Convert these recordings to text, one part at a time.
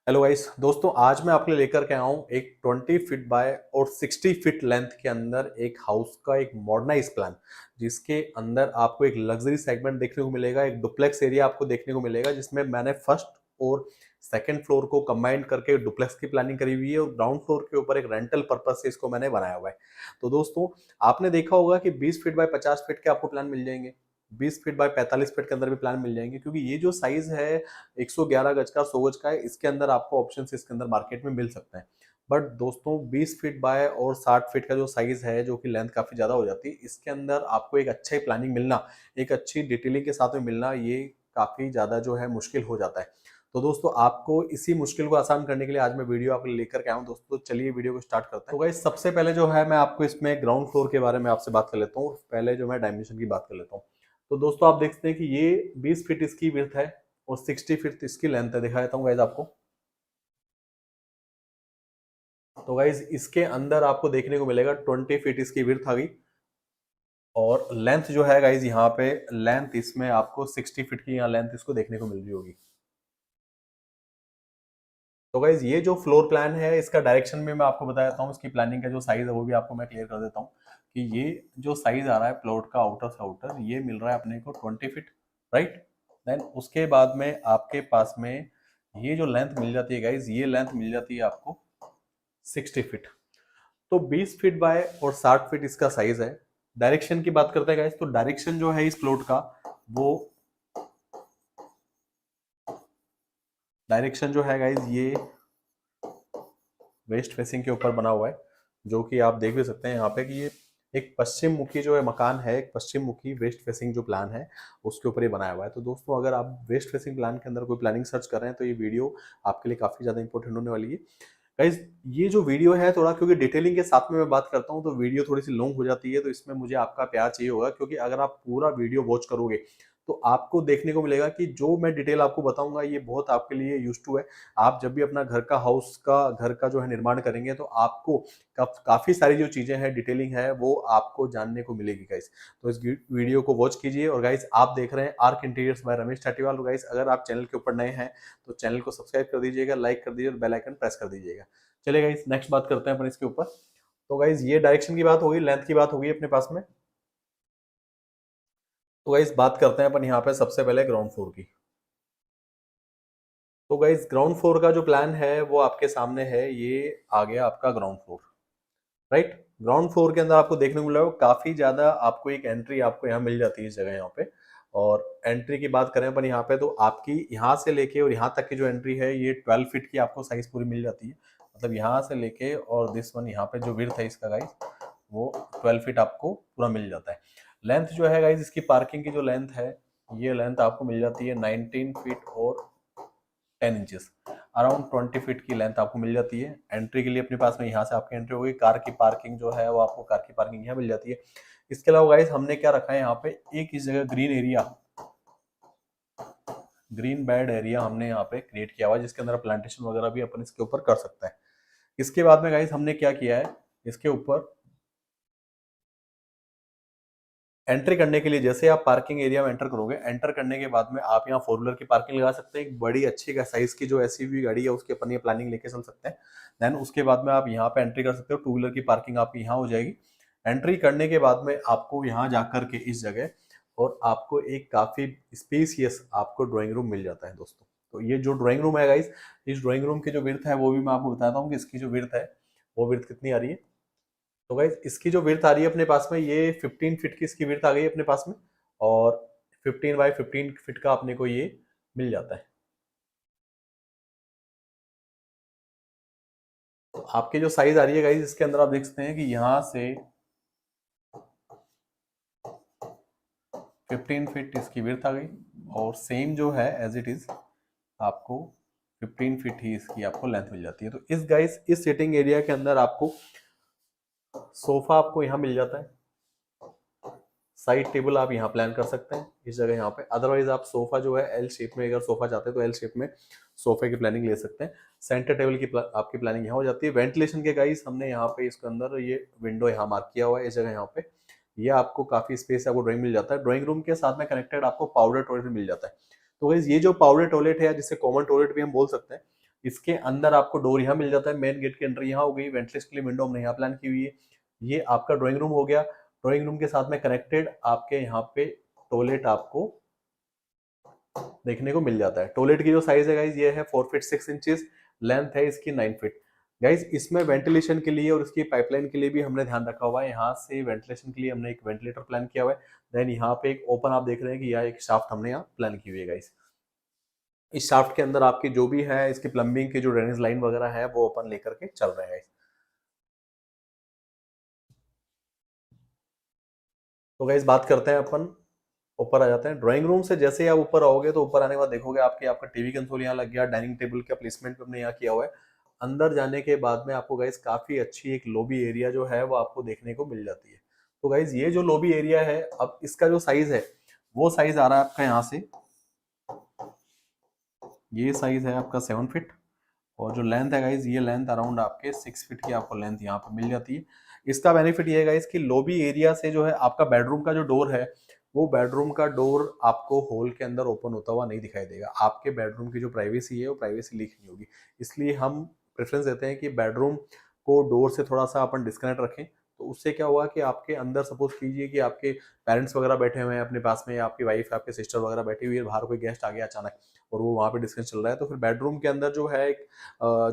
Hello guys दोस्तों, आज मैं आपके लिए लेकर के आया हूँ एक 20 फीट बाय और 60 फीट लेंथ के अंदर एक हाउस का एक मॉडर्नाइज प्लान, जिसके अंदर आपको एक लग्जरी सेगमेंट देखने को मिलेगा। एक डुप्लेक्स एरिया आपको देखने को मिलेगा, जिसमें मैंने फर्स्ट और सेकंड फ्लोर को कंबाइन करके डुप्लेक्स की प्लानिंग करी हुई है और ग्राउंड फ्लोर के ऊपर एक रेंटल पर्पज से इसको मैंने बनाया हुआ है। तो दोस्तों, आपने देखा होगा कि 20 फीट बाय 50 फीट के आपको प्लान मिल जाएंगे, 20 फीट बाय 45 फीट के अंदर भी प्लान मिल जाएंगे, क्योंकि ये जो साइज है 111 गज का 100 गज का है, इसके अंदर आपको ऑप्शन इसके अंदर मार्केट में मिल सकते हैं। बट दोस्तों, 20 फीट बाय और 60 फीट का जो साइज है, जो कि लेंथ काफी ज्यादा हो जाती है, इसके अंदर आपको एक अच्छा ही प्लानिंग मिलना, एक अच्छी डिटेलिंग के साथ में मिलना, ये काफी ज्यादा जो है मुश्किल हो जाता है। तो दोस्तों, आपको इसी मुश्किल को आसान करने के लिए आज मैं वीडियो आपको लेकर के आया हूं। दोस्तों, चलिए वीडियो को स्टार्ट करते हैं। तो गाइस, सबसे पहले जो है मैं आपको इसमें ग्राउंड फ्लोर के बारे में आपसे बात कर लेता हूँ। पहले जो मैं डायमेंशन की बात कर लेता हूँ। तो दोस्तों, आप देखते हैं कि ये 20 फीट इसकी विड्थ है और 60 फीट इसकी लेंथ है। दिखा देता हूँ गाइज आपको। तो गाइज, इसके अंदर आपको देखने को मिलेगा 20 फीट इसकी विड्थ आ गई और लेंथ जो है गाइज, यहाँ पे लेंथ इसमें आपको 60 फीट की यहाँ लेंथ इसको देखने को मिल रही होगी। तो गाइज, ये जो फ्लोर प्लान है, इसका डायरेक्शन में मैं आपको बता देता हूँ। इसकी प्लानिंग का जो साइज है वो भी आपको मैं क्लियर कर देता हूँ कि ये जो साइज आ रहा है प्लॉट का आउटर से आउटर, ये मिल रहा है अपने को 20 फीट, राइट। देन उसके बाद में आपके पास में ये जो लेंथ मिल जाती है गाइज, ये लेंथ मिल जाती है आपको 60 फीट। तो 20 फीट बाय और 60 फीट इसका साइज है। डायरेक्शन की बात करते हैं गाइस, तो डायरेक्शन जो है इस प्लॉट का, वो डायरेक्शन जो है गाइस, ये वेस्ट फेसिंग के ऊपर बना हुआ है, जो कि आप देख भी सकते हैं यहाँ पे कि ये एक पश्चिम मुखी जो है मकान है, एक पश्चिम मुखी वेस्ट फेसिंग जो प्लान है उसके ऊपर ये बनाया हुआ है। तो दोस्तों, अगर आप वेस्ट फेसिंग प्लान के अंदर कोई प्लानिंग सर्च कर रहे हैं तो ये वीडियो आपके लिए काफी ज्यादा इंपॉर्टेंट होने वाली है गाइज। ये जो वीडियो है थोड़ा, क्योंकि डिटेलिंग के साथ में मैं बात करता हूँ तो वीडियो थोड़ी सी लॉन्ग हो जाती है, तो इसमें मुझे आपका प्यार चाहिए होगा, क्योंकि अगर आप पूरा वीडियो वॉच करोगे तो आपको देखने को मिलेगा कि जो मैं डिटेल आपको बताऊंगा ये बहुत आपके लिए यूज टू है। आप जब भी अपना घर का जो है निर्माण करेंगे तो आपको काफी सारी जो चीजें हैं, डिटेलिंग है, वो आपको जानने को मिलेगी गाइस। तो इस वीडियो को वॉच कीजिए। और गाइस, आप देख रहे हैं आर्क इंटीरियर्स बाय रमेश ठाटीवाल। और गाइस, अगर आप चैनल के ऊपर नए हैं तो चैनल को सब्सक्राइब कर दीजिएगा, लाइक कर दीजिए और बेल आइकन प्रेस कर दीजिएगा। चलिए गाइस, नेक्स्ट बात करते हैं अपन इसके ऊपर। तो गाइस, ये डायरेक्शन की बात होगी, लेंथ की बात होगी अपने पास में। तो गाइस, बात करते हैं अपन यहाँ पे सबसे पहले ग्राउंड फ्लोर की। तो गाइस, ग्राउंड फ्लोर का जो प्लान है वो आपके सामने है। ये आ गया आपका ground floor, right. Ground floor के अंदर आपको देखने को मिलेगा काफी ज्यादा आपको एक एंट्री आपको यहाँ मिल जाती है इस जगह यहाँ पे। और एंट्री की बात करें अपन यहाँ पे, तो आपकी यहाँ से लेके और यहाँ तक की जो एंट्री है, ये 12 फीट की आपको साइज पूरी मिल जाती है। मतलब यहाँ से लेके और दिस वन यहाँ पे जो विड्थ है इसका गाइस, वो 12 फीट आपको पूरा मिल जाता है। लेंथ जो है गाइस, इसकी पार्किंग की जो लेंथ है, ये लेंथ आपको मिल जाती है 19 फीट और 10 इंचेस, अराउंड 20 फीट की लेंथ आपको मिल जाती है। एंट्री के लिए अपने पास में यहाँ से आपकी एंट्री होगी। कार की पार्किंग जो है वो आपको कार की पार्किंग यहाँ मिल जाती है। इसके अलावा गाइस, हमने क्या रखा है यहाँ पे, एक इस जगह green area, green bed area हमने यहाँ पे क्रिएट किया हुआ है, जिसके अंदर प्लांटेशन वगैरह भी अपन इसके ऊपर कर सकते हैं। इसके बाद में गाइस, हमने क्या किया है, इसके ऊपर एंट्री करने के लिए, जैसे आप पार्किंग एरिया में एंटर करोगे, एंटर करने के बाद में आप यहाँ फोर व्हीलर की पार्किंग लगा सकते हैं। एक बड़ी अच्छी का साइज की जो एसयूवी गाड़ी है उसके अपन ये प्लानिंग लेके चल सकते हैं। देन उसके बाद में आप यहाँ पे एंट्री कर सकते हो, टू व्हीलर की पार्किंग आपकी यहाँ हो जाएगी। एंट्री करने के बाद में आपको यहाँ जाकर के इस जगह और आपको एक काफी स्पेसियस आपको ड्राइंग रूम मिल जाता है दोस्तों। तो ये जो ड्राइंग रूम है गाइस, इस ड्राइंग रूम की जो विड्थ है वो भी मैं आपको बताता हूँ कि इसकी जो विड्थ है वो विड्थ कितनी आ रही है। तो गाइज, इसकी जो विड्थ आ रही है अपने पास में, ये 15 फीट की इसकी विड्थ आ गई अपने पास में। और 15 बाय 15 फीट का अपने को ये मिल जाता है। तो आपकी जो साइज आ रही है गाइज, इसके अंदर आप देख सकते हैं कि यहाँ से 15 फीट इसकी विड्थ आ गई और सेम जो है एज इट इज आपको 15 फीट ही इसकी आपको लेंथ मिल जाती है। तो इस गाइज, इस सिटिंग एरिया के अंदर आपको सोफा आपको यहाँ मिल जाता है। साइड टेबल आप यहाँ प्लान कर सकते हैं इस जगह यहाँ पे। अदरवाइज आप सोफा जो है एल शेप में, अगर सोफा चाहते हैं तो एल शेप में सोफे की प्लानिंग ले सकते हैं। सेंटर टेबल की आपकी प्लानिंग यहाँ हो जाती है। वेंटिलेशन के गाइस, हमने यहाँ पे इसके अंदर ये विंडो यहाँ मार्क किया हुआ है इस जगह यहाँ पे। ये आपको काफी स्पेस आपको ड्राइंग मिल जाता है। ड्राइंग रूम के साथ में कनेक्टेड आपको पाउडर टॉयलेट मिल जाता है। तो गाइस, ये जो पाउडर टॉयलेट है, जिसे कॉमन टॉयलेट भी हम बोल सकते हैं, इसके अंदर आपको डोर यहाँ मिल जाता है, मेन गेट की एंट्री यहाँ हो गई, वेंटिलेशन के लिए विंडो हमने यहाँ प्लान की हुई है। ये आपका ड्राइंग रूम हो गया। ड्राइंग रूम के साथ में कनेक्टेड आपके यहाँ पे टॉयलेट आपको देखने को मिल जाता है। टॉयलेट की जो साइज है गाइज ये है 4 फीट 6 इंचेस, लेंथ है इसकी 9 फीट। गाइज इसमें वेंटिलेशन के लिए और इसकी पाइपलाइन के लिए भी हमने ध्यान रखा हुआ है। यहाँ से वेंटिलेशन के लिए हमने एक वेंटिलेटर प्लान किया हुआ है। देन यहाँ पे एक ओपन आप देख रहे हैं कि यहाँ एक शाफ्ट हमने यहाँ प्लान की हुई है गाइज। इस शाफ्ट के अंदर आपकी जो भी है इसकी प्लम्बिंग की जो ड्रेनेज लाइन वगैरह है वो अपन लेकर के चल रहे हैं। तो गाइज बात करते हैं अपन, ऊपर आ जाते हैं। ड्राइंग रूम से जैसे ही आप ऊपर आओगे तो ऊपर आने के बाद देखोगे आपके आपका टीवी कंसोल यहाँ लग गया, डाइनिंग टेबल का प्लेसमेंट भी हमने यहाँ किया हुआ है। अंदर जाने के बाद में आपको गाइज काफी अच्छी एक लॉबी एरिया जो है वो आपको देखने को मिल जाती है। तो गाइज ये जो लॉबी एरिया है, अब इसका जो साइज है वो साइज आ रहा है आपका यहाँ से, ये साइज है आपका 7 फीट, और जो लेंथ है गाइज ये लेंथ अराउंड आपके 6 फीट की आपको लेंथ यहाँ पे मिल जाती है। इसका बेनिफिट ये है गाइज कि लॉबी एरिया से जो है आपका बेडरूम का जो डोर है वो बेडरूम का डोर आपको हॉल के अंदर ओपन होता हुआ नहीं दिखाई देगा। आपके बेडरूम की जो प्राइवेसी है वो प्राइवेसी लीक नहीं होगी। इसलिए हम प्रेफरेंस देते हैं कि बेडरूम को डोर से थोड़ा सा अपन डिस्कनेक्ट रखें। तो उससे क्या हुआ कि आपके अंदर सपोज कीजिए कि आपके पेरेंट्स वगैरह बैठे हुए हैं अपने पास में, या आपकी वाइफ आपके सिस्टर वगैरह बैठी हुई है, बाहर कोई गेस्ट आ गया अचानक और वो वहाँ पे डिस्कशन चल रहा है, तो फिर बेडरूम के अंदर जो है एक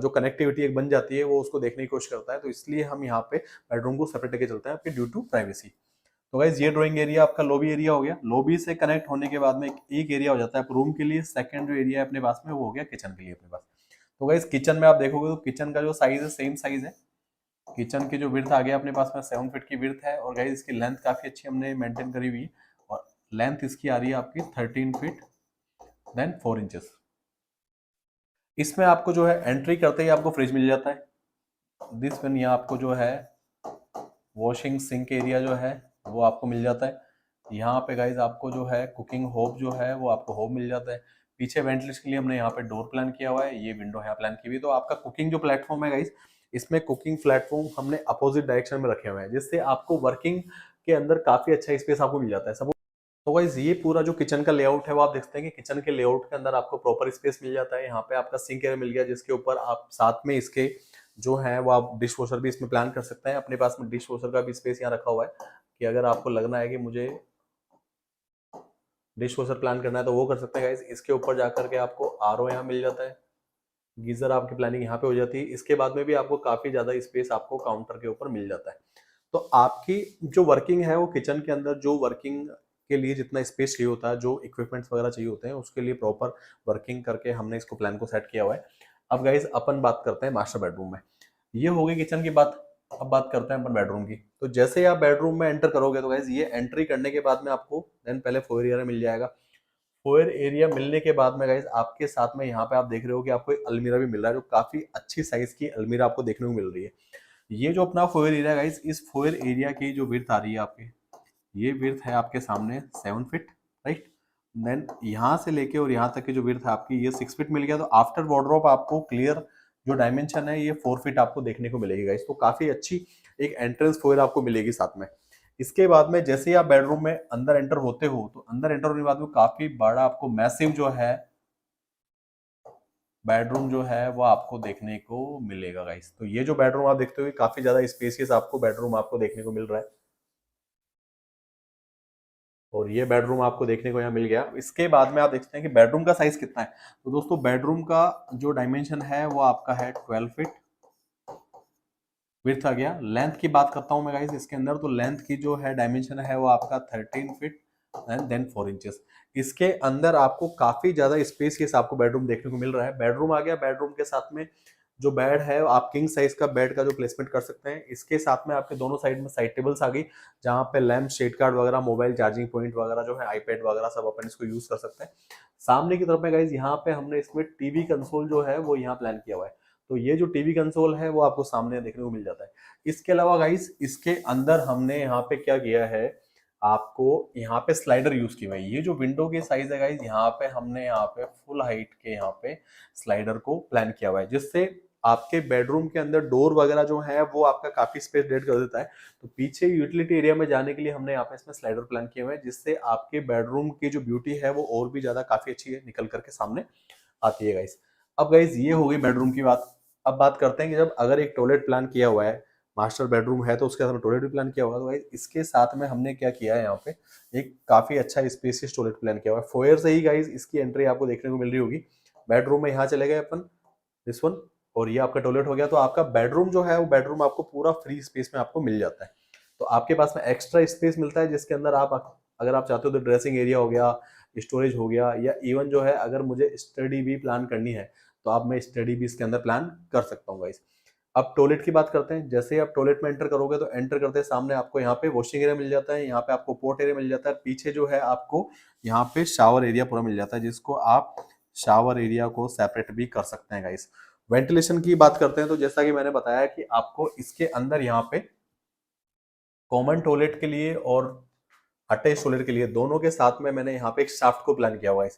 जो कनेक्टिविटी एक बन जाती है वो उसको देखने की कोशिश करता है। तो इसलिए हम यहाँ पे बेडरूम को सेपरेट लेके चलते हैं आपके ड्यू टू प्राइवेसी। तो गाइज ये ड्राइंग एरिया आपका लॉबी एरिया हो गया। लॉबी से कनेक्ट होने के बाद में एक एरिया हो जाता है रूम के लिए। सेकंड जो एरिया है अपने पास में वो हो गया किचन के लिए अपने पास। तो गाइज किचन में आप देखोगे तो किचन का जो साइज है सेम साइज है। किचन की जो विड्थ आ गया अपने पास में 7 फीट की विड्थ है, और गाइज इसकी लेंथ काफी अच्छी हमने मेंटेन करी हुई है, और लेंथ इसकी आ रही है आपकी 13 फीट देन 4 इंचेस। इसमें आपको जो है एंट्री करते ही आपको फ्रिज मिल जाता है। दिस वन यहाँ आपको जो है वॉशिंग सिंक एरिया जो है वो आपको मिल जाता है। यहाँ पे गाइज आपको जो है कुकिंग होब जो है वो आपको होब मिल जाता है। पीछे वेंटिलेशन के लिए हमने यहाँ पे डोर प्लान किया हुआ है, ये विंडो यहाँ प्लान की हुई है। तो आपका कुकिंग जो प्लेटफॉर्म है गाइज, इसमें कुकिंग प्लेटफॉर्म हमने अपोजिट डायरेक्शन में रखे हुए हैं, जिससे आपको वर्किंग के अंदर काफी अच्छा स्पेस आपको मिल जाता है सब। तो गाइज ये पूरा जो किचन का लेआउट है वो आप देखते हैं कि किचन के लेआउट के अंदर आपको प्रॉपर स्पेस मिल जाता है। यहाँ पे आपका सिंक एरिया मिल गया, जिसके ऊपर आप साथ में इसके जो है वो आप डिश वॉशर भी इसमें प्लान कर सकते हैं। अपने पास में डिश वॉशर का भी स्पेस यहाँ रखा हुआ है कि अगर आपको लगना है कि मुझे डिश वॉशर प्लान करना है तो वो कर सकते हैं गाइज। इसके ऊपर जाकर के आपको आरओ यहाँ मिल जाता है, गीजर आपकी प्लानिंग यहाँ पे हो जाती है। इसके बाद में भी आपको काफी ज्यादा स्पेस आपको काउंटर के ऊपर मिल जाता है। तो आपकी जो वर्किंग है वो किचन के अंदर जो वर्किंग के लिए जितना स्पेस चाहिए होता है, जो इक्विपमेंट्स वगैरह चाहिए होते हैं, उसके लिए प्रॉपर वर्किंग करके हमने इसको प्लान को सेट किया हुआ है। अब गाइज अपन बात करते हैं मास्टर बेडरूम में। ये हो गई किचन की बात। अब बात करते हैं अपन बेडरूम की। तो जैसे ही आप बेडरूम में एंटर करोगे तो गाइज ये एंट्री करने के बाद में आपको देन पहले फोयर एरिया मिल जाएगा। फोयर एरिया मिलने के बाद में गाइज आपके साथ में यहाँ पे आप देख रहे हो कि आपको एक अलमीरा भी मिल रहा है, जो काफी अच्छी साइज की अलमीरा आपको देखने को मिल रही है। ये जो अपना फोयर एरिया गाइज, इस फोयर एरिया की जो विड्थ आ रही है आपकी, ये विड्थ है आपके सामने 7 फीट, राइट। देन यहाँ से लेके और यहाँ तक की जो विड्थ है आपकी ये 6 फीट मिल गया। तो आफ्टर वार्डरोब आपको क्लियर जो डायमेंशन है ये 4 फीट आपको देखने को मिलेगी गाइज। तो काफी अच्छी एक एंट्रेंस फोयर आपको मिलेगी साथ में। इसके बाद में जैसे ही आप बेडरूम में अंदर एंटर होते हो तो अंदर एंटर होने के बाद में काफी बड़ा आपको मैसिव जो है बेडरूम जो है वो आपको देखने को मिलेगा गाइस। तो ये जो बेडरूम आप देखते हो काफी ज्यादा स्पेसियस आपको बेडरूम आपको देखने को मिल रहा है, और ये बेडरूम आपको देखने को यहाँ मिल गया। इसके बाद में आप देखते हैं कि बेडरूम का साइज कितना है। तो दोस्तों बेडरूम का जो डायमेंशन है वो आपका है 12 फीट विड्थ आ गया। लेंथ की बात करता हूं मैं गाइस इसके अंदर, तो लेंथ की जो है डायमेंशन है वो आपका 13 फीट एंड देन 4 इंचेस। इसके अंदर आपको काफी ज्यादा स्पेसियस आपको बेडरूम देखने को मिल रहा है। बेडरूम आ गया। बेडरूम के साथ में जो बेड है आप किंग साइज का बेड का जो प्लेसमेंट कर सकते हैं। इसके साथ में आपके दोनों साइड में साइड टेबल्स आ गई, जहां पे लैंप, शेड कार्ड वगैरह, मोबाइल चार्जिंग पॉइंट वगैरह जो है, आईपैड वगैरह सब अपन इसको यूज कर सकते हैं। सामने की तरफ में गाइज यहाँ पे हमने इसमें टीवी कंसोल जो है वो यहाँ प्लान किया हुआ है। तो ये जो टीवी कंसोल है वो आपको सामने देखने को मिल जाता है। इसके अलावा गाइस इसके अंदर हमने यहाँ पे क्या किया है, आपको यहाँ पे स्लाइडर यूज किया है। ये जो विंडो के साइज है गाइस, यहाँ पे हमने यहाँ पे फुल हाइट के यहाँ पे स्लाइडर को प्लान किया हुआ है, जिससे आपके बेडरूम के अंदर डोर वगैरह जो है वो आपका काफी स्पेस डेड कर देता है। तो पीछे यूटिलिटी एरिया में जाने के लिए हमने यहाँ पे इसमें स्लाइडर प्लान किए हुए हैं, जिससे आपके बेडरूम की जो ब्यूटी है वो और भी ज्यादा काफी अच्छी है, निकल करके सामने आती है गाइस। अब गाइज ये हो गई बेडरूम की बात। अब बात करते हैं कि जब अगर एक टॉयलेट प्लान किया हुआ है, मास्टर बेडरूम है तो उसके साथ में टॉयलेट भी प्लान किया हुआ है, तो गाइज इसके साथ में हमने क्या किया है, यहाँ पे एक काफी अच्छा स्पेसियस टॉयलेट प्लान किया हुआ है। फोयर से ही गाइज इसकी एंट्री आपको देखने को मिल रही होगी। बेडरूम में यहाँ चले गए अपन, दिस वन, और ये आपका टॉयलेट हो गया। तो आपका बेडरूम जो है वो बेडरूम आपको पूरा फ्री स्पेस में आपको मिल जाता है। तो आपके पास में एक्स्ट्रा स्पेस मिलता है जिसके अंदर आप अगर आप चाहते हो तो ड्रेसिंग एरिया हो गया, स्टोरेज हो गया, या इवन जो है अगर मुझे स्टडी भी प्लान करनी है तो आप मैं स्टडी भी इसके अंदर प्लान कर सकता हूँ गाइस। अब टॉयलेट की बात करते हैं। जैसे ही आप टॉयलेट में एंटर करोगे तो एंटर करते सामने आपको यहाँ पे वॉशिंग एरिया मिल जाता है, यहाँ पे आपको पोर्ट एरिया मिल जाता है, पीछे जो है आपको यहाँ पे शावर एरिया पूरा मिल जाता है, जिसको आप शावर एरिया को सेपरेट भी कर सकते हैं गाइस। वेंटिलेशन की बात करते हैं तो जैसा कि मैंने बताया कि आपको इसके अंदर यहाँ पे कॉमन टॉयलेट के लिए और अटैच टॉयलेट के लिए दोनों के साथ में मैंने यहाँ पे एक शाफ्ट को प्लान किया हुआ है।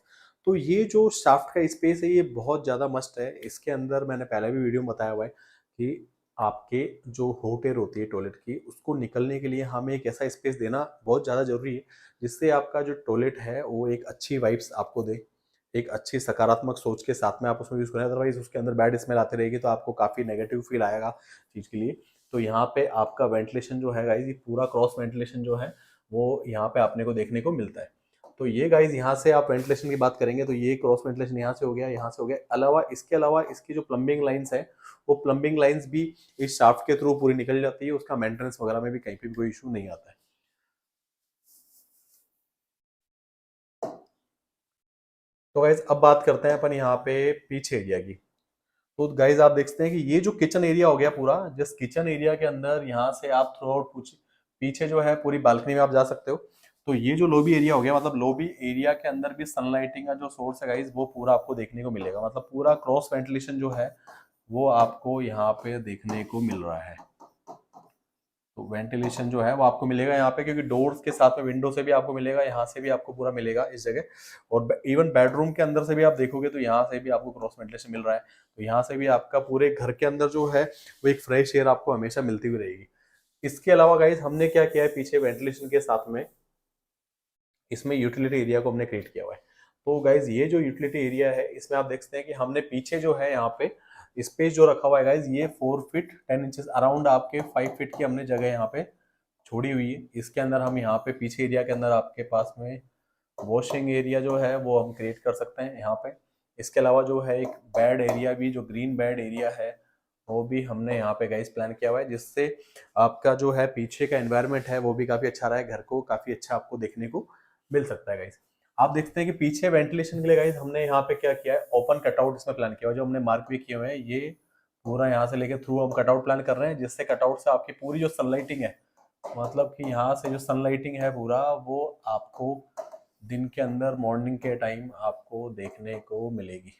तो ये जो शाफ्ट का स्पेस है ये बहुत ज्यादा मस्त है। इसके अंदर मैंने पहले भी वीडियो में बताया हुआ है कि आपके जो होट एयर होती है टॉयलेट की, उसको निकलने के लिए हमें एक ऐसा स्पेस देना बहुत ज्यादा जरूरी है जिससे आपका जो टॉयलेट है वो एक अच्छी वाइब्स आपको दे, एक अच्छी सकारात्मक सोच के साथ में आप उसमें यूज करें। अदरवाइज उसके अंदर बैड स्मेल आती रहेगी तो आपको काफी नेगेटिव फील आएगा चीज के लिए। तो यहाँ पे आपका वेंटिलेशन जो है गाइज, ये पूरा क्रॉस वेंटिलेशन जो है वो यहाँ पे आपने को देखने को मिलता है। तो ये गाइज यहाँ से आप वेंटिलेशन की बात करेंगे तो ये क्रॉस वेंटिलेशन यहाँ से हो गया, यहाँ से हो गया। अलावा इसके अलावा इसकी जो प्लम्बिंग लाइंस है वो प्लम्बिंग लाइंस भी इस शाफ्ट के थ्रू पूरी निकल जाती है, उसका मेंटेनेंस वगैरह में भी कहीं पे भी कोई इशू नहीं आता है। तो गाइज अब बात करते हैं अपन यहाँ पे पीछे एरिया की। तो गाइज आप देखते हैं कि ये जो किचन एरिया हो गया पूरा, जिस किचन एरिया के अंदर यहाँ से आप थ्रू आउट पीछे जो है पूरी बालकनी में आप जा सकते हो। तो ये जो लॉबी एरिया हो गया, मतलब लॉबी एरिया के अंदर भी सनलाइटिंग का जो सोर्स है गाइज वो पूरा आपको देखने को मिलेगा। मतलब पूरा क्रॉस वेंटिलेशन जो है वो आपको यहाँ पे देखने को मिल रहा है। तो वेंटिलेशन जो है वो आपको मिलेगा यहाँ पे, क्योंकि डोर्स के साथ में विंडो से भी आपको मिलेगा, यहाँ से भी आपको पूरा मिलेगा इस जगह। और इवन बेडरूम के अंदर से भी आप देखोगे तो यहाँ से भी आपको क्रॉस वेंटिलेशन मिल रहा है। तो यहाँ से भी आपका पूरे घर के अंदर जो है वो एक फ्रेश एयर आपको हमेशा मिलती हुई रहेगी। इसके अलावा गाइज हमने क्या किया है, पीछे वेंटिलेशन के साथ में इसमें यूटिलिटी एरिया को हमने क्रिएट किया हुआ है। तो गाइज ये जो यूटिलिटी एरिया है इसमें आप देख सकते हैं कि हमने पीछे जो है यहाँ पे स्पेस जो रखा हुआ है गाइज, ये 4 फीट 10 इंचेस अराउंड आपके 5 फीट की हमने जगह यहाँ पे छोड़ी हुई है। इसके अंदर हम यहाँ पे पीछे एरिया के अंदर आपके पास में वॉशिंग एरिया जो है वो हम क्रिएट कर सकते हैं यहाँ पे। इसके अलावा जो है एक बेड एरिया भी, जो ग्रीन बेड एरिया है वो भी हमने यहाँ पे गाइस प्लान किया हुआ है, जिससे आपका जो है पीछे का एनवायरनमेंट है वो भी काफी अच्छा रहा है, घर को काफी अच्छा आपको देखने को मिल सकता है गाइस। आप देखते हैं कि पीछे वेंटिलेशन के लिए गाइस हमने यहाँ पे क्या किया है, ओपन कटआउट इसमें प्लान किया हुआ है, जो हमने मार्क भी किए हुए हैं। ये पूरा यहाँ से लेके थ्रू हम कटआउट प्लान कर रहे हैं, जिससे कटआउट से आपकी पूरी जो सनलाइटिंग है, मतलब कि यहाँ से जो सनलाइटिंग है पूरा वो आपको दिन के अंदर मॉर्निंग के टाइम आपको देखने को मिलेगी।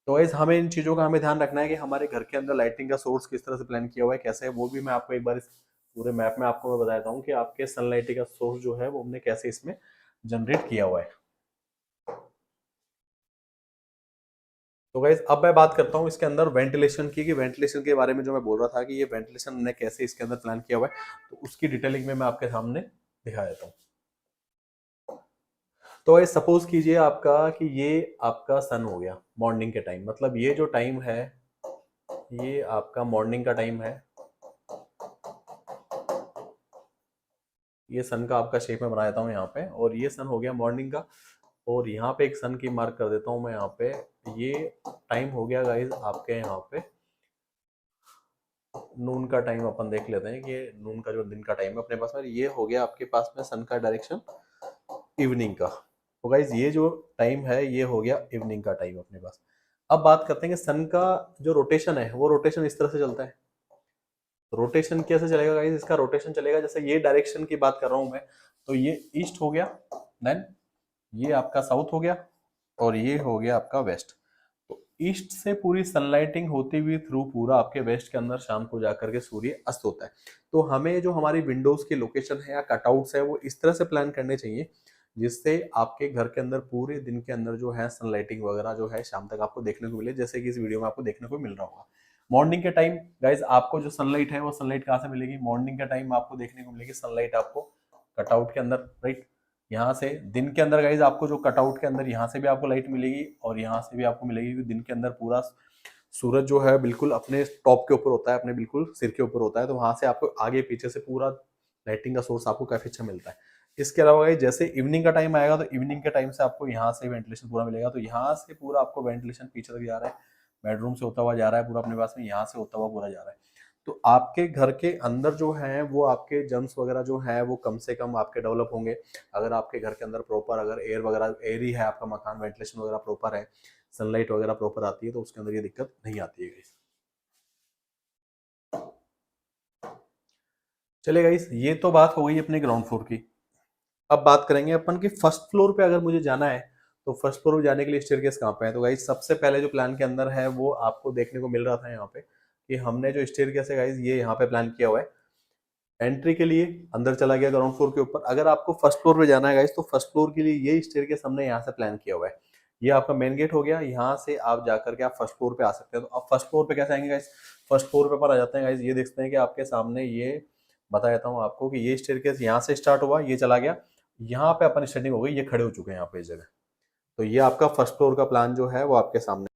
तो इस हमें इन चीज़ों का हमें ध्यान रखना है कि हमारे घर के अंदर लाइटिंग का सोर्स किस तरह से प्लान किया हुआ है, कैसे है, वो भी मैं आपको एक बार इस पूरे मैप में आपको मैं बता देता हूँ कि आपके सनलाइटिंग का सोर्स जो है वो हमने कैसे इसमें जनरेट किया हुआ है। तो गाइज अब मैं बात करता हूँ इसके अंदर वेंटिलेशन की, कि वेंटिलेशन के बारे में जो मैं बोल रहा था कि ये वेंटिलेशन हमने कैसे इसके अंदर प्लान किया हुआ है, तो उसकी डिटेलिंग में मैं आपके सामने दिखा देता हूँ। तो ये सपोज कीजिए आपका कि ये आपका सन हो गया मॉर्निंग के टाइम, मतलब ये जो टाइम है ये आपका मॉर्निंग का टाइम है। ये सन का आपका शेप में बना देता हूँ यहाँ पे, और ये सन हो गया मॉर्निंग का। और यहाँ पे एक सन की मार्क कर देता हूँ मैं यहाँ पे। ये टाइम हो गया गाइज आपके यहाँ पे नून का टाइम। अपन देख लेते हैं कि नून का जो दिन का टाइम है अपने पास में, ये हो गया आपके पास में सन का डायरेक्शन इवनिंग का। तो गाइज ये जो टाइम है ये हो गया इवनिंग का टाइम अपने पास। अब बात करते हैं कि सन का जो रोटेशन है वो रोटेशन इस तरह से चलता है। रोटेशन कैसे चलेगा गाइस, इसका रोटेशन चलेगा जैसे ये डायरेक्शन की बात कर रहा हूं मैं, तो ये ईस्ट हो गया, देन ये आपका साउथ हो गया, और ये हो गया आपका वेस्ट। तो ईस्ट से पूरी सनलाइटिंग होती हुई थ्रू पूरा आपके वेस्ट के अंदर शाम को जाकर के सूर्य अस्त होता है। तो हमें जो हमारी विंडोज की लोकेशन है या कटआउट्स है वो इस तरह से प्लान करने चाहिए जिससे आपके घर के अंदर पूरे दिन के अंदर जो है सनलाइटिंग वगैरह जो है शाम तक आपको देखने को मिले, जैसे कि इस वीडियो में आपको देखने को मिल रहा होगा। मॉर्निंग के टाइम गाइज आपको जो सनलाइट है वो सनलाइट कहाँ से मिलेगी, मॉर्निंग के टाइम आपको देखने को मिलेगी सनलाइट आपको कटआउट के अंदर, राइट। यहाँ से दिन के अंदर गाइज आपको जो कटआउट के अंदर यहाँ से भी आपको लाइट मिलेगी और यहाँ से भी आपको मिलेगी, क्योंकि दिन के अंदर पूरा सूरज जो है बिल्कुल अपने टॉप के ऊपर होता है, अपने बिल्कुल सिर के ऊपर होता है, तो वहां से आपको आगे पीछे से पूरा लाइटिंग का सोर्स आपको काफी अच्छा मिलता है। इसके अलावा गाइज जैसे इवनिंग का टाइम आएगा तो इवनिंग के टाइम से आपको यहाँ से वेंटिलेशन पूरा मिलेगा, तो यहाँ से पूरा आपको वेंटिलेशन पीछे तक जा रहा है, बेडरूम से होता हुआ जा रहा है पूरा अपने पास में, यहाँ से होता हुआ पूरा जा रहा है। तो आपके घर के अंदर जो है वो आपके जर्म्स वगैरह जो है वो कम से कम आपके डेवलप होंगे, अगर आपके घर के अंदर प्रॉपर अगर एयर वगैरह एयर ही है आपका मकान, वेंटिलेशन वगैरह प्रॉपर है, सनलाइट वगैरह प्रॉपर आती है, तो उसके अंदर ये दिक्कत नहीं आती है गाइस। चलिए गाइस, ये तो बात हो गई अपने ग्राउंड फ्लोर की। अब बात करेंगे अपन कि फर्स्ट फ्लोर पे अगर मुझे जाना है तो फर्स्ट फ्लोर पे जाने के लिए स्टेयरकेस कहाँ पे है। तो गाइस सबसे पहले जो प्लान के अंदर है वो आपको देखने को मिल रहा था यहाँ पे कि हमने जो स्टेयरकेस है गाइस ये यहाँ पे प्लान किया हुआ है एंट्री के लिए, अंदर चला गया ग्राउंड फ्लोर के ऊपर। अगर आपको फर्स्ट फ्लोर पे जाना है गाइस तो फर्स्ट फ्लोर के लिए ये स्टेयरकेस हमने यहाँ से प्लान किया हुआ है। ये आपका मेन गेट हो गया, यहाँ से आप जाकर के आप फर्स्ट फ्लोर पे आ सकते हैं। तो आप फर्स्ट फ्लोर पे कैसे आएंगे गाइस, फर्स्ट फ्लोर पे पर आ जाते हैं गाइस, ये देखते हैं कि आपके सामने ये बता देता हूँ आपको कि ये स्टेयरकेस यहाँ से स्टार्ट हुआ, ये चला गया, यहाँ पे अपन स्टैंडिंग हो गई, ये खड़े हो चुके हैं यहाँ पे इस जगह। तो ये आपका फर्स्ट फ्लोर का प्लान जो है वो आपके सामने